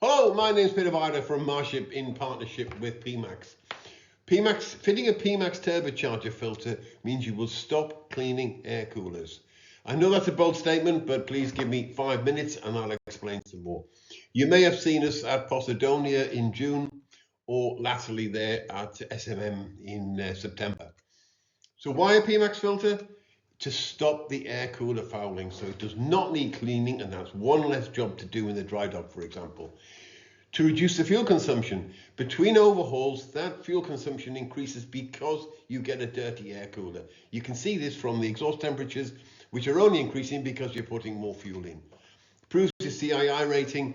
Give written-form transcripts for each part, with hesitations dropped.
Hello, my name's Peter Vida from Marship in partnership with PMAX. Fitting a PMAX Turbocharger filter means you will stop cleaning air coolers. I know that's a bold statement, but please give me 5 minutes and I'll explain some more. You may have seen us at Posidonia in June or latterly there at SMM in September. So why a PMAX filter? To stop the air cooler fouling, so it does not need cleaning, and that's one less job to do in the dry dock, for example. To reduce the fuel consumption, between overhauls, that fuel consumption increases because you get a dirty air cooler. You can see this from the exhaust temperatures, which are only increasing because you're putting more fuel in. Improves your CII rating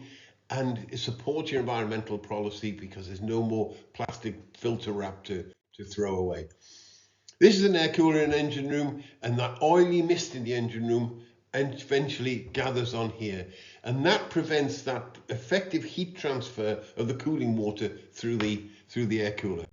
and it supports your environmental policy because there's no more plastic filter wrap to throw away. This is an air cooler in an engine room, and that oily mist in the engine room eventually gathers on here, and that prevents that effective heat transfer of the cooling water through the air cooler.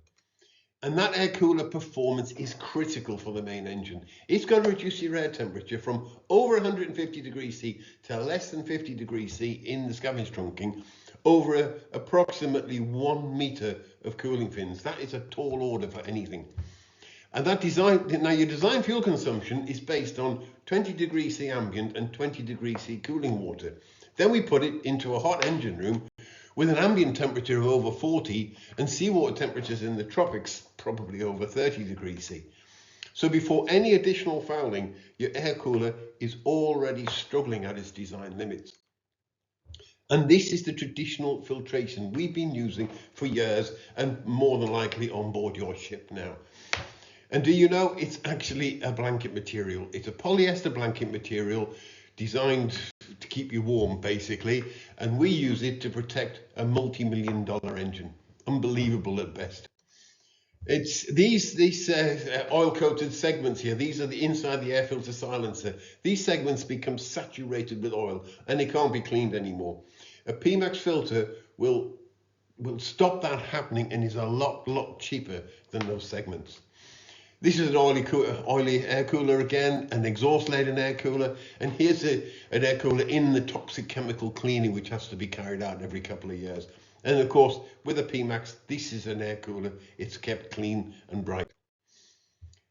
And that air cooler performance is critical for the main engine. It's going to reduce your air temperature from over 150 degrees C to less than 50 degrees C in the scavenge trunking over approximately 1 meter of cooling fins. That is a tall order for anything. And that your design fuel consumption is based on 20 degrees C ambient and 20 degrees C cooling water. Then we put it into a hot engine room with an ambient temperature of over 40 and seawater temperatures in the tropics, probably over 30 degrees C. So before any additional fouling, your air cooler is already struggling at its design limits. And this is the traditional filtration we've been using for years and more than likely on board your ship now. And do you know, it's actually a blanket material. It's a polyester blanket material designed to keep you warm, basically. And we use it to protect a multi-million-dollar engine. Unbelievable at best. It's these oil-coated segments here. These are the inside the air filter silencer. These segments become saturated with oil and they can't be cleaned anymore. A PMAX filter will stop that happening and is a lot cheaper than those segments. This is an oily air cooler again, an exhaust-laden air cooler, and here's an air cooler in the toxic chemical cleaning which has to be carried out every couple of years. And of course, with a PMAX, this is an air cooler. It's kept clean and bright.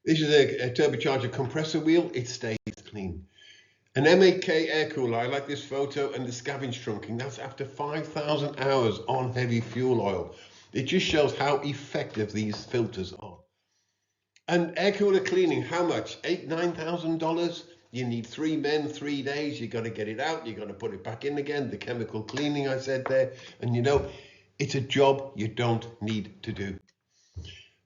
This is a turbocharger compressor wheel. It stays clean. An M8K air cooler, I like this photo, and the scavenge trunking. That's after 5,000 hours on heavy fuel oil. It just shows how effective these filters are. And air cooler cleaning, how much? $8,000-9,000? You need 3 men, 3 days. You got to get it out. You got to put it back in again. The chemical cleaning I said there. And you know, it's a job you don't need to do.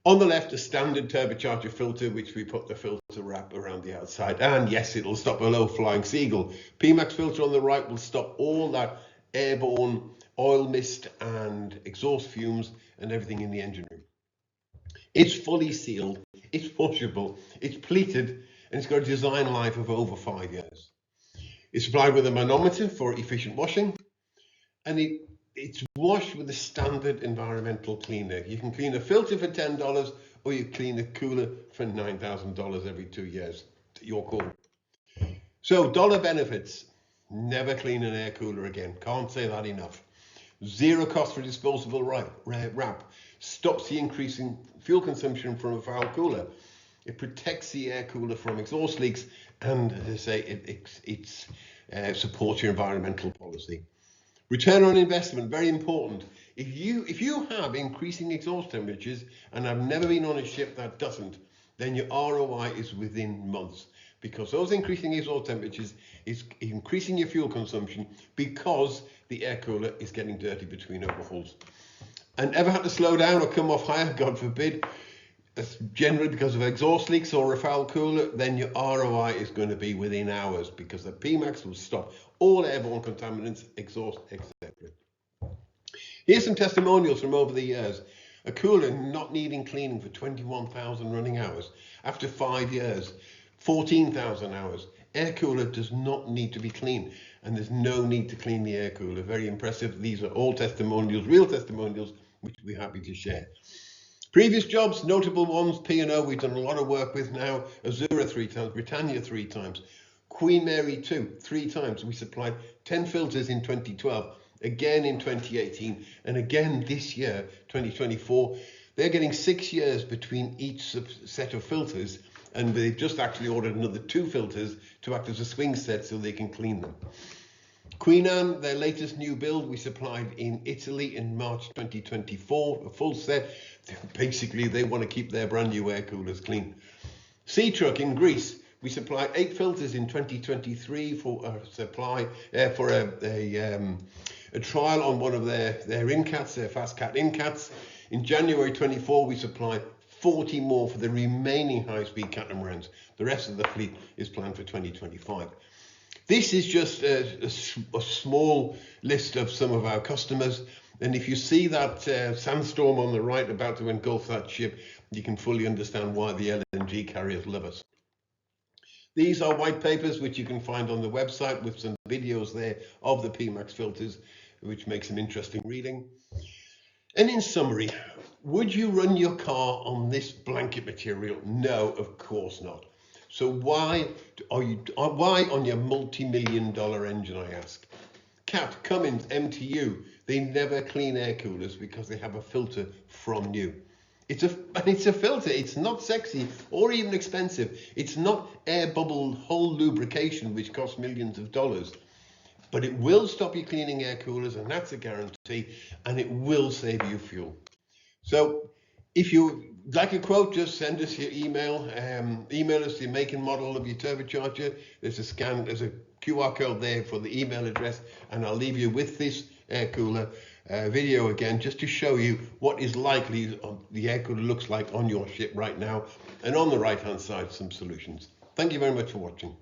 On the left, a standard turbocharger filter, which we put the filter wrap around the outside. And yes, it'll stop a low-flying seagull. PMAX filter on the right will stop all that airborne oil mist and exhaust fumes and everything in the engine room. It's fully sealed, it's washable, it's pleated, and it's got a design life of over 5 years. It's supplied with a manometer for efficient washing, and it's washed with a standard environmental cleaner. You can clean a filter for $10, or you clean a cooler for $9,000 every 2 years. Your call. So, dollar benefits. Never clean an air cooler again. Can't say that enough. Zero cost for disposable wrap. Stops the increasing fuel consumption from a foul cooler. It protects the air cooler from exhaust leaks, and as I say, it supports your environmental policy. Return on investment, very important. If you have increasing exhaust temperatures, and I've never been on a ship that doesn't, then your ROI is within months, because those increasing exhaust temperatures is increasing your fuel consumption because the air cooler is getting dirty between overhauls. And ever had to slow down or come off higher, God forbid, generally because of exhaust leaks or a foul cooler, then your ROI is going to be within hours, because the PMAX will stop all airborne contaminants, exhaust, etc. Here's some testimonials from over the years. A cooler not needing cleaning for 21,000 running hours. After 5 years, 14,000 hours. Air cooler does not need to be cleaned, and there's no need to clean the air cooler. Very impressive. These are all testimonials, real testimonials, which we're happy to share. Previous jobs, notable ones, P&O we've done a lot of work with now, Azura 3 times, Britannia 3 times, Queen Mary 2 3 times. We supplied 10 filters in 2012. again in 2018, and again this year, 2024. They're getting 6 years between each set of filters, and they've just actually ordered another 2 filters to act as a swing set so they can clean them. Queen Anne, their latest new build, we supplied in Italy in March 2024, a full set. Basically, they want to keep their brand new air coolers clean. Sea Truck in Greece, we supplied 8 filters in 2023 for a supply for a trial on one of their in-cats, their fast cat in-cats. In January 24, we supplied 40 more for the remaining high-speed catamarans. The rest of the fleet is planned for 2025. This is just a small list of some of our customers, and if you see that sandstorm on the right about to engulf that ship, you can fully understand why the LNG carriers love us. These are white papers which you can find on the website with some videos there of the PMAX filters, which makes some interesting reading. And in summary, would you run your car on this blanket material? No, of course not. So why on your multi-million-dollar engine, I ask? Cat, Cummins, MTU, they never clean air coolers because they have a filter from new. It's a filter. It's not sexy or even expensive. It's not air bubble hull lubrication, which costs millions of dollars. But it will stop you cleaning air coolers, and that's a guarantee, and it will save you fuel. So if you like a quote, just send us your email. Email us the make and model of your turbocharger. There's a QR code there for the email address, and I'll leave you with this air cooler video again, just to show you what is likely the air cooler looks like on your ship right now, and on the right hand side some solutions. Thank you very much for watching.